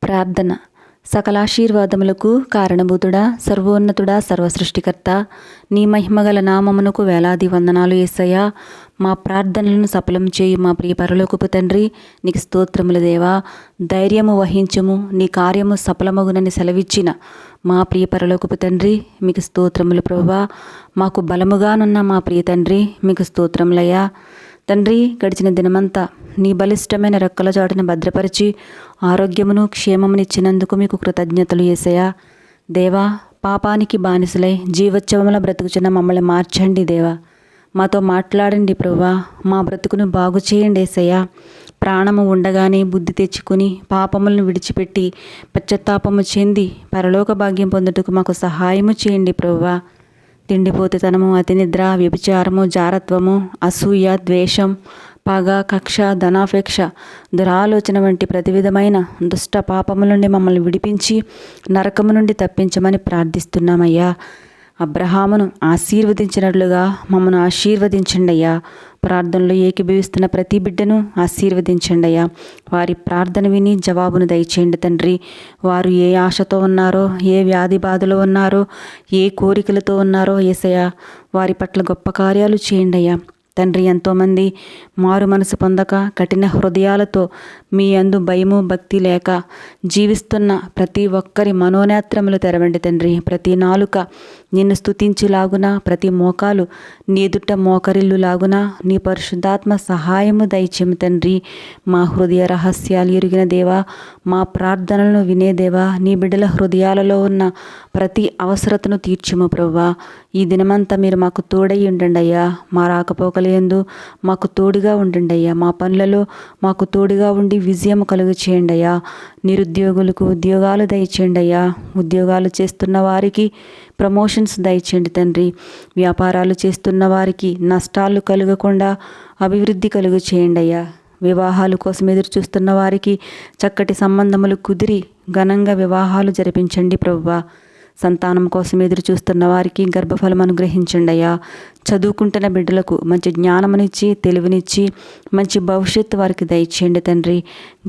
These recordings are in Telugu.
ప్రార్థన. సకలాశీర్వాదములకు కారణభూతుడా, సర్వోన్నతుడా, సర్వసృష్టికర్త, నీ మహిమగల నామమునకు వేలాది వందనాలు యేసయ్యా. మా ప్రార్థనలను సఫలం చేయు మా ప్రియ పరలోకపు తండ్రి, నీకు స్తోత్రములు దేవా. ధైర్యము వహించుము, నీ కార్యము సఫలమగునని సెలవిచ్చిన మా ప్రియ పరలోకపు తండ్రి, మీకు స్తోత్రములు ప్రభువా. మాకు బలముగానున్న మా ప్రియ తండ్రి, మీకు స్తోత్రములయ్యా. తండ్రి, గడిచిన దినమంతా నీ బలిష్టమైన రెక్కల చాటున భద్రపరిచి ఆరోగ్యమును క్షేమమునిచ్చినందుకు మీకు కృతజ్ఞతలు యేసయ్యా. దేవా, పాపానికి బానిసలై జీవోత్సవముల బ్రతుకుచున్న మమ్మల్ని మార్చండి దేవా. మాతో మాట్లాడండి ప్రభువా. మా బ్రతుకును బాగు చేయండి యేసయ్యా. ప్రాణము ఉండగానే బుద్ధి తెచ్చుకుని పాపములను విడిచిపెట్టి పశ్చాత్తాపము చెంది పరలోక భాగ్యం పొందుటకు మాకు సహాయము చేయండి ప్రభువా. తిండిపోతుతనము, అతినిద్ర, వ్యభిచారము, జారత్వము, అసూయ, ద్వేషం, పగ, కక్ష, ధనాపేక్ష, దురాలోచన వంటి ప్రతి విధమైన దుష్ట పాపముల నుండి మమ్మల్ని విడిపించి నరకము నుండి తప్పించమని ప్రార్థిస్తున్నామయ్యా. అబ్రహామును ఆశీర్వదించినట్లుగా మమ్మను ఆశీర్వదించండి అయ్యా. ప్రార్థనలో ఏకీభవిస్తున్న ప్రతి బిడ్డను ఆశీర్వదించండి అయ్యా. వారి ప్రార్థన విని జవాబును దయచేయండి తండ్రి. వారు ఏ ఆశతో ఉన్నారో, ఏ వ్యాధి బాధలో ఉన్నారో, ఏ కోరికలతో ఉన్నారో యేసయ్యా, వారి పట్ల గొప్ప కార్యాలు చేయండి అయ్యా. తండ్రి, ఎంతోమంది మారు మనసు పొందక కఠిన హృదయాలతో మీ యందు భయము భక్తి లేక జీవిస్తున్న ప్రతి ఒక్కరి మనోనేత్రములు తెరవండి తండ్రి. ప్రతి నాలుక నిన్ను స్తుతించులాగున, ప్రతి మోకాలు నీ ఎదుట మోకరిల్లులాగున నీ పరిశుద్ధాత్మ సహాయము దయచేము తండ్రి. మా హృదయ రహస్యాలు ఎరిగిన దేవా, మా ప్రార్థనలను వినే దేవా, నీ బిడ్డల హృదయాలలో ఉన్న ప్రతి అవసరతను తీర్చుము ప్రభువా. ఈ దినమంతా మీరు మాకు తోడై ఉండండి అయ్యా. మా రాకపోకలందు మాకు తోడుగా ఉండండి అయ్యా. మా పనులలో మాకు తోడుగా ఉండి విజయం కలుగు చేయండి అయ్యా. నిరుద్యోగులకు ఉద్యోగాలు దయచేయండి అయ్యా. ఉద్యోగాలు చేస్తున్న వారికి ప్రమోషన్స్ దయచేయండి తండ్రి. వ్యాపారాలు చేస్తున్న వారికి నష్టాలు కలగకుండా అభివృద్ధి కలుగు చేయండి అయ్యా. వివాహాల కోసం ఎదురు చూస్తున్న వారికి చక్కటి సంబంధములు కుదిరి ఘనంగా వివాహాలు జరిపించండి ప్రభువా. సంతానం కోసం ఎదురు చూస్తున్న వారికి గర్భఫలం అనుగ్రహించండి అయ్యా. చదువుకుంటున్న బిడ్డలకు మంచి జ్ఞానమునిచ్చి తెలివినిచ్చి మంచి భవిష్యత్తు వారికి దయచేయండి తండ్రి.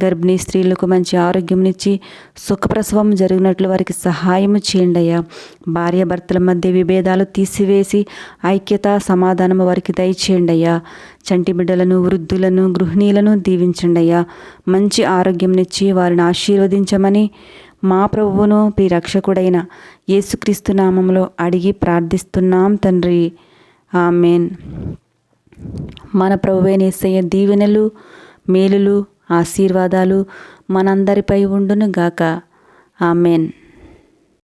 గర్భిణీ స్త్రీలకు మంచి ఆరోగ్యంనిచ్చి సుఖప్రసవం జరిగినట్లు వారికి సహాయము చేయండి అయ్యా. భార్యాభర్తల మధ్య విభేదాలు తీసివేసి ఐక్యత సమాధానము వారికి దయచేయండి అయ్యా. చంటి బిడ్డలను, వృద్ధులను, గృహిణీలను దీవించండి అయ్యా. మంచి ఆరోగ్యంనిచ్చి వారిని ఆశీర్వదించమని మా ప్రభువును ప్రియరక్షకుడైన యేసుక్రీస్తు నామములో అడిగి ప్రార్థిస్తున్నాం తండ్రి. ఆమెన్. మన ప్రభువైన యేసయ్య దీవెనలు, మేలులు, ఆశీర్వాదాలు మనందరిపై ఉండును గాక. ఆమెన్.